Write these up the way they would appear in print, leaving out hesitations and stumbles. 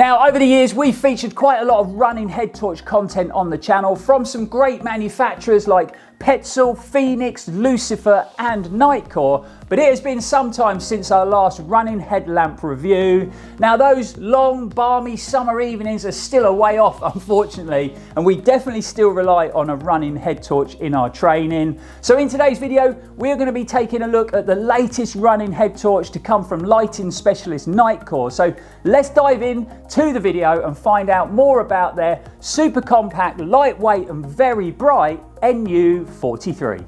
Now, over the years, we've featured quite a lot of running head torch content on the channel from some great manufacturers like Petzl, Phoenix, Lucifer and NITECORE, but it has been some time since our last running headlamp review. Now those long, balmy summer evenings are still a way off, unfortunately, and we definitely still rely on a running head torch in our training. So in today's video, we're going to be taking a look at the latest running head torch to come from lighting specialist NITECORE. So let's dive in to the video and find out more about their super compact, lightweight and very bright NU43.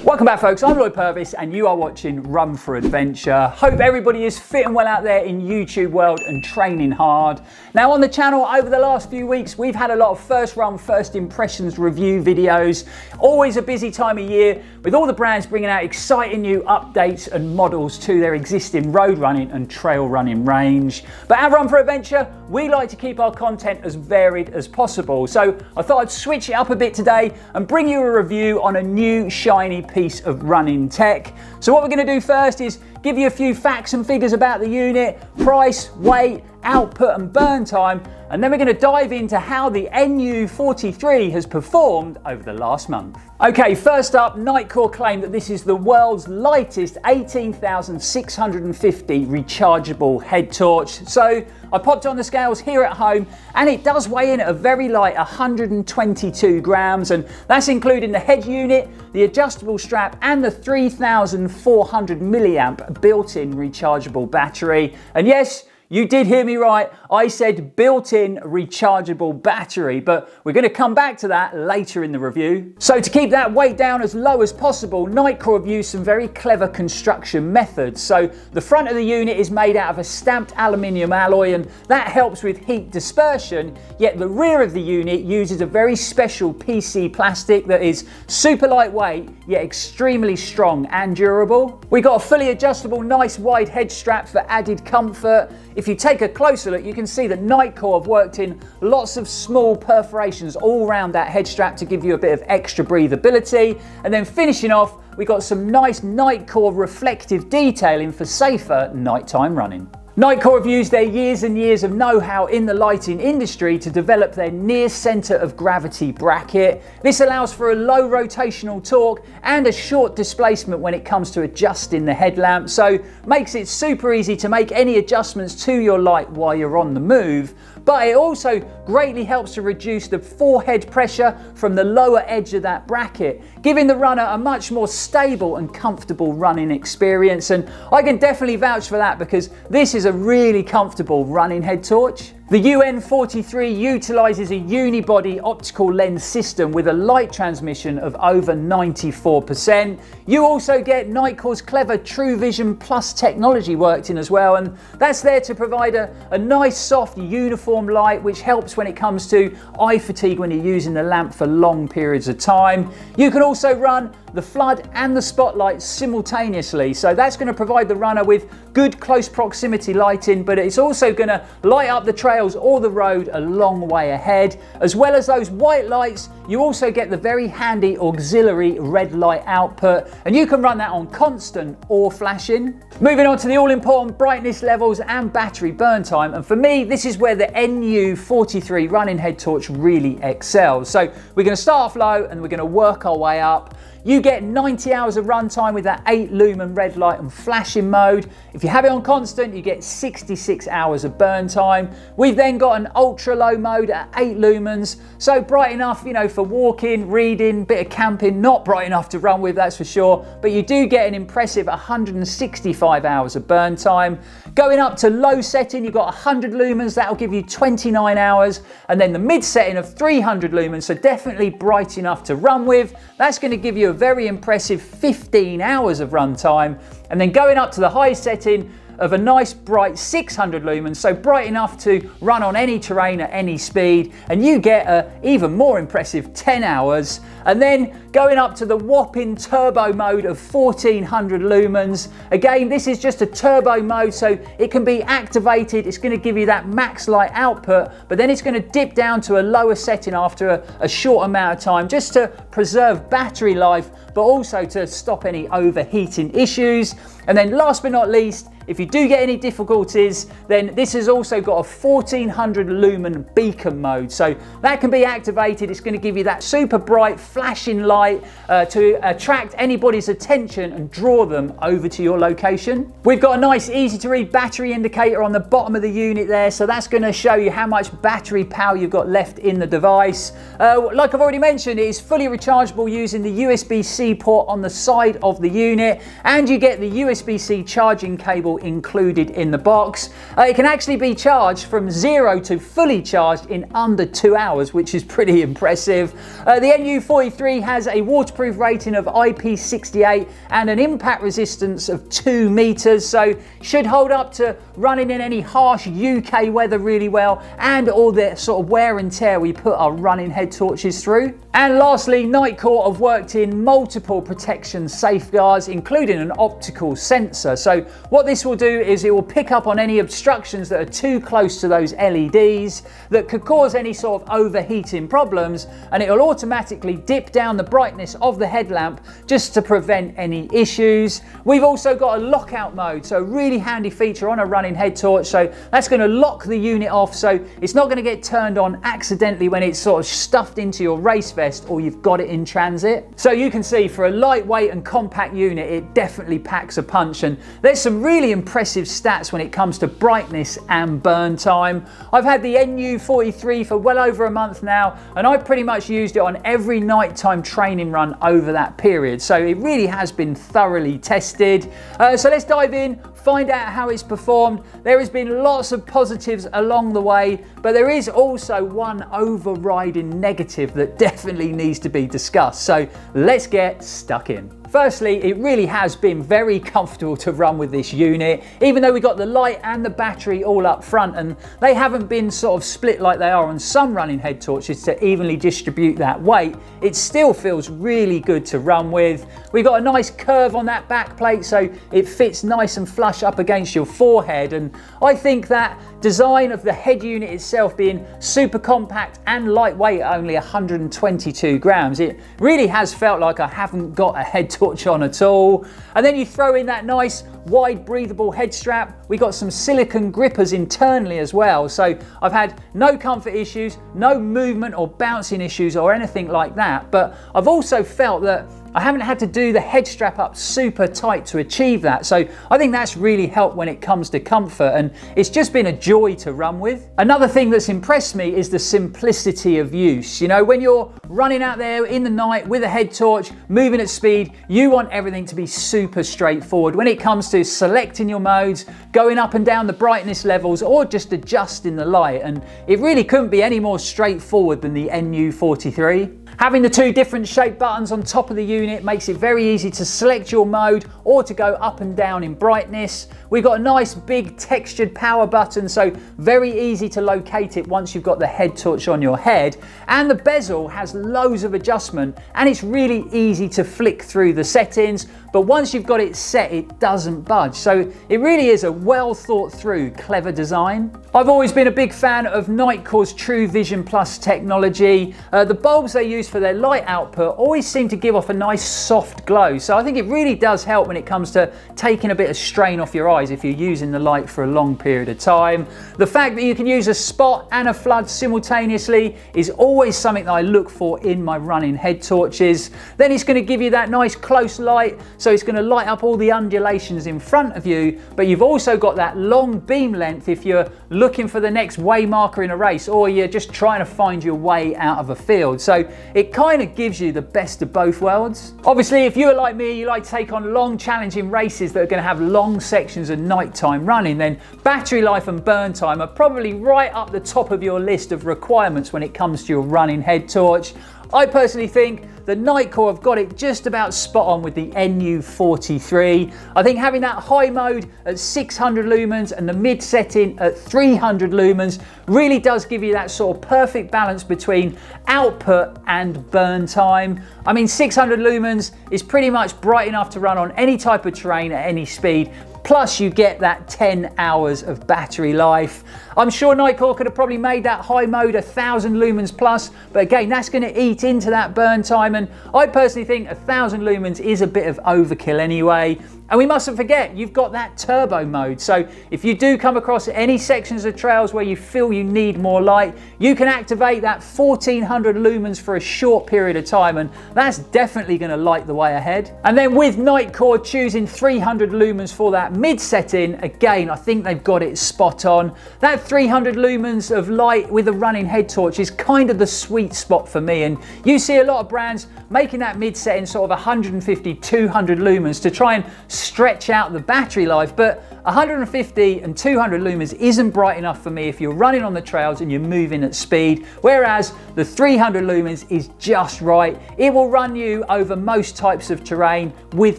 Welcome back folks, I'm Roy Purvis and you are watching Run4Adventure. Hope everybody is fit and well out there in YouTube world and training hard. Now on the channel over the last few weeks we've had a lot of first run, first impressions review videos. Always a busy time of year with all the brands bringing out exciting new updates and models to their existing road running and trail running range. But at Run4Adventure we like to keep our content as varied as possible. So I thought I'd switch it up a bit today and bring you a review on a new shiny piece of running tech. So what we're going to do first is give you a few facts and figures about the unit, price, weight, output and burn time, and then we're going to dive into how the NU43 has performed over the last month. Okay, first up, NITECORE claim that this is the world's lightest 18,650 rechargeable head torch. So I popped on the scales here at home and it does weigh in at a very light 122 grams, and that's including the head unit, the adjustable strap and the 3,400 milliamp built-in rechargeable battery. And yes, you did hear me right, I said built-in rechargeable battery, but we're going to come back to that later in the review. So to keep that weight down as low as possible, NITECORE have used some very clever construction methods. So the front of the unit is made out of a stamped aluminium alloy and that helps with heat dispersion, yet the rear of the unit uses a very special PC plastic that is super lightweight yet extremely strong and durable. We got a fully adjustable nice wide head strap for added comfort. If you take a closer look, you can see that NITECORE have worked in lots of small perforations all around that head strap to give you a bit of extra breathability. And then finishing off, we got some nice NITECORE reflective detailing for safer nighttime running. NITECORE have used their years and years of know-how in the lighting industry to develop their near centre of gravity bracket. This allows for a low rotational torque and a short displacement when it comes to adjusting the headlamp, so makes it super easy to make any adjustments to your light while you're on the move. But it also greatly helps to reduce the forehead pressure from the lower edge of that bracket, giving the runner a much more stable and comfortable running experience. And I can definitely vouch for that because this is a really comfortable running head torch. The UN43 utilises a unibody optical lens system with a light transmission of over 94%. You also get NITECORE's clever True Vision Plus technology worked in as well, and that's there to provide a nice soft uniform light which helps when it comes to eye fatigue when you're using the lamp for long periods of time. You can also run the flood and the spotlight simultaneously, so that's going to provide the runner with good close proximity lighting, but it's also going to light up the trails or the road a long way ahead. As well as those white lights, you also get the very handy auxiliary red light output, and you can run that on constant or flashing. Moving on to the all-important brightness levels and battery burn time, and for me this is where the NU43 running head torch really excels. So we're going to start off low and we're going to work our way up. You get 90 hours of run time with that 8 lumen red light and flashing mode. If you have it on constant, you get 66 hours of burn time. We've then got an ultra low mode at 8 lumens, so bright enough, you know, for walking, reading, bit of camping, not bright enough to run with, that's for sure, but you do get an impressive 165 hours of burn time. Going up to low setting, you've got 100 lumens, that'll give you 29 hours, and then the mid setting of 300 lumens, so definitely bright enough to run with. That's going to give you a very impressive 15 hours of run time. And then going up to the high setting of a nice bright 600 lumens, so bright enough to run on any terrain at any speed, and you get an even more impressive 10 hours. And then going up to the whopping turbo mode of 1400 lumens. Again, this is just a turbo mode, so it can be activated. It's going to give you that max light output, but then it's going to dip down to a lower setting after a short amount of time, just to preserve battery life, but also to stop any overheating issues. And then last but not least, if you do get any difficulties, then this has also got a 1400 lumen beacon mode. So that can be activated. It's going to give you that super bright flashing light to attract anybody's attention and draw them over to your location. We've got a nice easy to read battery indicator on the bottom of the unit there. So that's going to show you how much battery power you've got left in the device. Like I've already mentioned, it is fully rechargeable using the USB-C port on the side of the unit, and you get the USB-C charging cable included in the box. It can actually be charged from 0 to fully charged in under 2 hours, which is pretty impressive. The NU43 has a waterproof rating of IP68 and an impact resistance of 2 meters, so should hold up to running in any harsh UK weather really well, and all the sort of wear and tear we put our running head torches through. And lastly, NITECORE have worked in multiple protection safeguards, including an optical sensor. So what this will do is it will pick up on any obstructions that are too close to those LEDs that could cause any sort of overheating problems, and it will automatically dip down the brightness of the headlamp just to prevent any issues. We've also got a lockout mode, so a really handy feature on a running head torch. So that's going to lock the unit off, so it's not going to get turned on accidentally when it's sort of stuffed into your race vest or you've got it in transit. So you can see, for a lightweight and compact unit, it definitely packs a punch, and there's some really impressive stats when it comes to brightness and burn time. I've had the NU43 for well over a month now, and I've pretty much used it on every nighttime training run over that period, so it really has been thoroughly tested. So let's dive in, find out how it's performed. There has been lots of positives along the way, but there is also one overriding negative that definitely needs to be discussed. So let's get stuck in. Firstly, it really has been very comfortable to run with this unit, even though we got the light and the battery all up front, and they haven't been sort of split like they are on some running head torches to evenly distribute that weight. It still feels really good to run with. We've got a nice curve on that back plate, so it fits nice and flush up against your forehead, and I think that design of the head unit itself being super compact and lightweight at only 122 grams, it really has felt like I haven't got a head torch on at all. And then you throw in that nice wide breathable head strap. We got some silicone grippers internally as well, so I've had no comfort issues, no movement or bouncing issues or anything like that. But I've also felt that I haven't had to do the head strap up super tight to achieve that, so I think that's really helped when it comes to comfort, and it's just been a joy to run with. Another thing that's impressed me is the simplicity of use. You know, when you're running out there in the night with a head torch, moving at speed, you want everything to be super straightforward when it comes to selecting your modes, going up and down the brightness levels, or just adjusting the light, and it really couldn't be any more straightforward than the NU43. Having the two different shape buttons on top of the unit makes it very easy to select your mode or to go up and down in brightness. We've got a nice big textured power button, so very easy to locate it once you've got the head torch on your head. And the bezel has loads of adjustment, and it's really easy to flick through the settings, but once you've got it set, it doesn't budge. So it really is a well thought through, clever design. I've always been a big fan of NITECORE's True Vision Plus technology. The bulbs they use for their light output always seem to give off a nice soft glow, so I think it really does help when it comes to taking a bit of strain off your eyes if you're using the light for a long period of time. The fact that you can use a spot and a flood simultaneously is always something that I look for in my running head torches. Then it's going to give you that nice close light, so it's going to light up all the undulations in front of you, but you've also got that long beam length if you're looking for the next way marker in a race, or you're just trying to find your way out of a field. So it kind of gives you the best of both worlds. Obviously, if you're like me, you like to take on long challenging races that are going to have long sections of nighttime running, then battery life and burn time are probably right up the top of your list of requirements when it comes to your running head torch. I personally think the NITECORE have got it just about spot on with the NU43. I think having that high mode at 600 lumens and the mid setting at 300 lumens really does give you that sort of perfect balance between output and burn time. I mean, 600 lumens is pretty much bright enough to run on any type of terrain at any speed. Plus you get that 10 hours of battery life. I'm sure NITECORE could have probably made that high mode 1000 lumens plus, but again, that's going to eat into that burn time, and I personally think 1000 lumens is a bit of overkill anyway. And we mustn't forget, you've got that turbo mode. So if you do come across any sections of trails where you feel you need more light, you can activate that 1400 lumens for a short period of time, and that's definitely going to light the way ahead. And then with NITECORE choosing 300 lumens for that mid setting, again, I think they've got it spot on. That 300 lumens of light with a running head torch is kind of the sweet spot for me, and you see a lot of brands making that mid setting sort of 150, 200 lumens to try and stretch out the battery life, but 150 and 200 lumens isn't bright enough for me if you're running on the trails and you're moving at speed, whereas the 300 lumens is just right. It will run you over most types of terrain with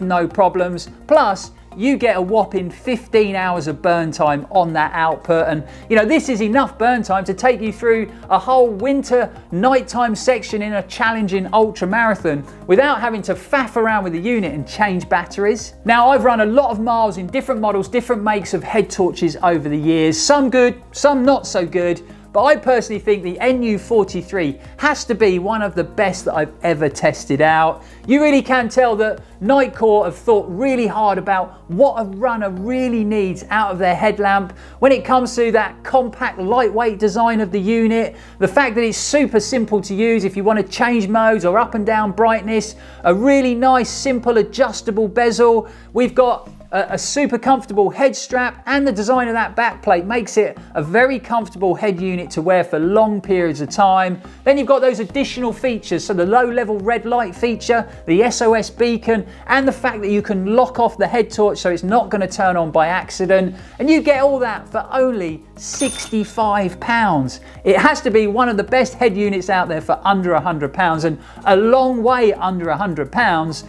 no problems. Plus, you get a whopping 15 hours of burn time on that output, and you know, this is enough burn time to take you through a whole winter nighttime section in a challenging ultra marathon without having to faff around with the unit and change batteries. Now, I've run a lot of miles in different models, different makes of head torches over the years, some good, some not so good. But I personally think the NU43 has to be one of the best that I've ever tested out. You really can tell that NITECORE have thought really hard about what a runner really needs out of their headlamp when it comes to that compact, lightweight design of the unit, the fact that it's super simple to use if you want to change modes or up and down brightness, a really nice, simple, adjustable bezel. We've got a super comfortable head strap, and the design of that back plate makes it a very comfortable head unit to wear for long periods of time. Then you've got those additional features, so the low level red light feature, the SOS beacon, and the fact that you can lock off the head torch so it's not going to turn on by accident, and you get all that for only £65. It has to be one of the best head units out there for under £100, and a long way under £100,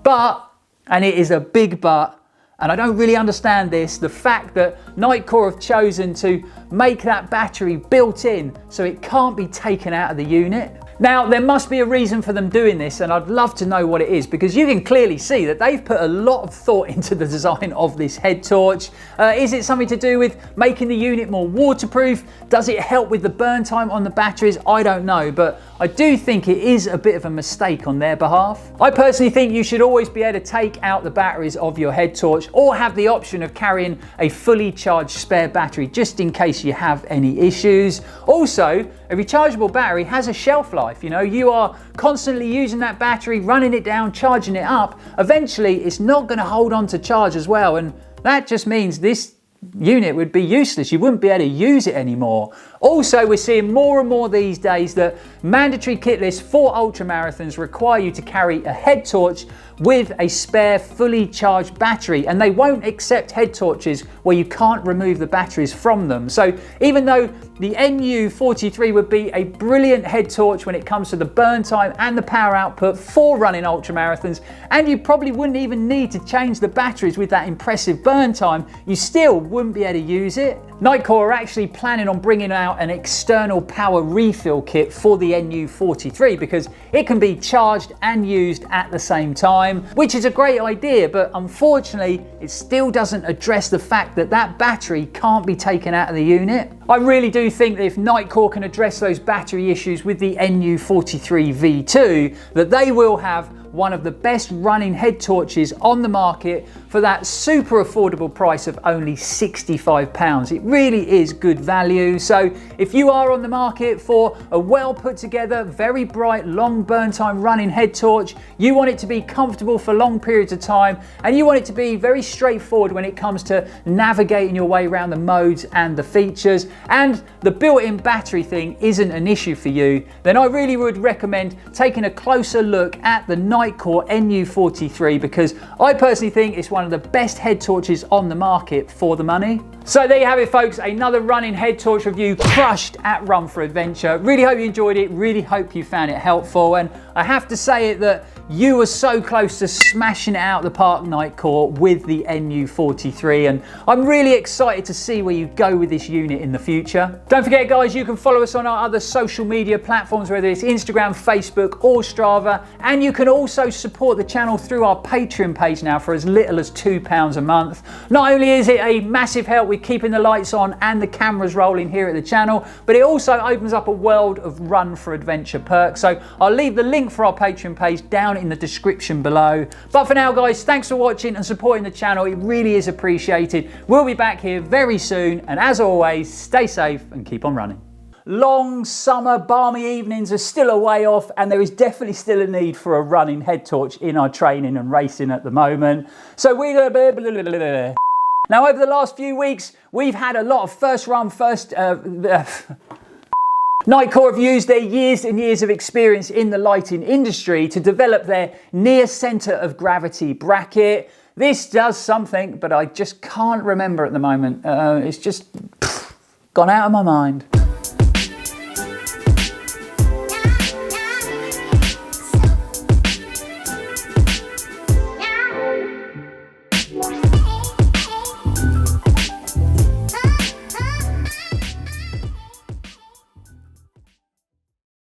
but, and it is a big but, and I don't really understand this, the fact that NITECORE have chosen to make that battery built in so it can't be taken out of the unit. Now, there must be a reason for them doing this, and I'd love to know what it is, because you can clearly see that they've put a lot of thought into the design of this head torch. Is it something to do with making the unit more waterproof? Does it help with the burn time on the batteries? I don't know, but I do think it is a bit of a mistake on their behalf. I personally think you should always be able to take out the batteries of your head torch, or have the option of carrying a fully charged spare battery just in case you have any issues. Also, a rechargeable battery has a shelf life. You know, you are constantly using that battery, running it down, charging it up. Eventually, it's not going to hold on to charge as well, and that just means this unit would be useless. You wouldn't be able to use it anymore. Also, we're seeing more and more these days that mandatory kit lists for ultra marathons require you to carry a head torch with a spare fully charged battery, and they won't accept head torches where you can't remove the batteries from them. So even though the NU43 would be a brilliant head torch when it comes to the burn time and the power output for running ultra marathons, and you probably wouldn't even need to change the batteries with that impressive burn time, you still wouldn't be able to use it. NITECORE are actually planning on bringing out an external power refill kit for the NU43 because it can be charged and used at the same time, which is a great idea, but unfortunately it still doesn't address the fact that that battery can't be taken out of the unit. I really do think that if NITECORE can address those battery issues with the NU43 V2, that they will have one of the best running head torches on the market for that super affordable price of only £65. It really is good value. So if you are on the market for a well put together, very bright, long burn time running head torch, you want it to be comfortable for long periods of time, and you want it to be very straightforward when it comes to navigating your way around the modes and the features, and the built-in battery thing isn't an issue for you, then I really would recommend taking a closer look at the NITECORE NU43, because I personally think it's one of the best head torches on the market for the money. So there you have it, folks, another running head torch review crushed at Run4Adventure. Really hope you enjoyed it, really hope you found it helpful, and I have to say it that you were so close to smashing it out the park, NITECORE, with the NU43, and I'm really excited to see where you go with this unit in the future. Don't forget, guys, you can follow us on our other social media platforms, whether it's Instagram, Facebook or Strava, and you can also support the channel through our Patreon page now for as little as £2 a month. Not only is it a massive help with keeping the lights on and the cameras rolling here at the channel, but it also opens up a world of Run4Adventure perks. So I'll leave the link for our Patreon page down in the description below. But for now, guys, thanks for watching and supporting the channel. It really is appreciated. We'll be back here very soon, and as always, stay safe and keep on running. Long summer balmy evenings are still a way off, and there is definitely still a need for a running head torch in our training and racing at the moment. So we're gonna now, over the last few weeks, we've had a lot of NITECORE have used their years and years of experience in the lighting industry to develop their near center of gravity bracket. This does something, but I just can't remember at the moment. It's just gone out of my mind.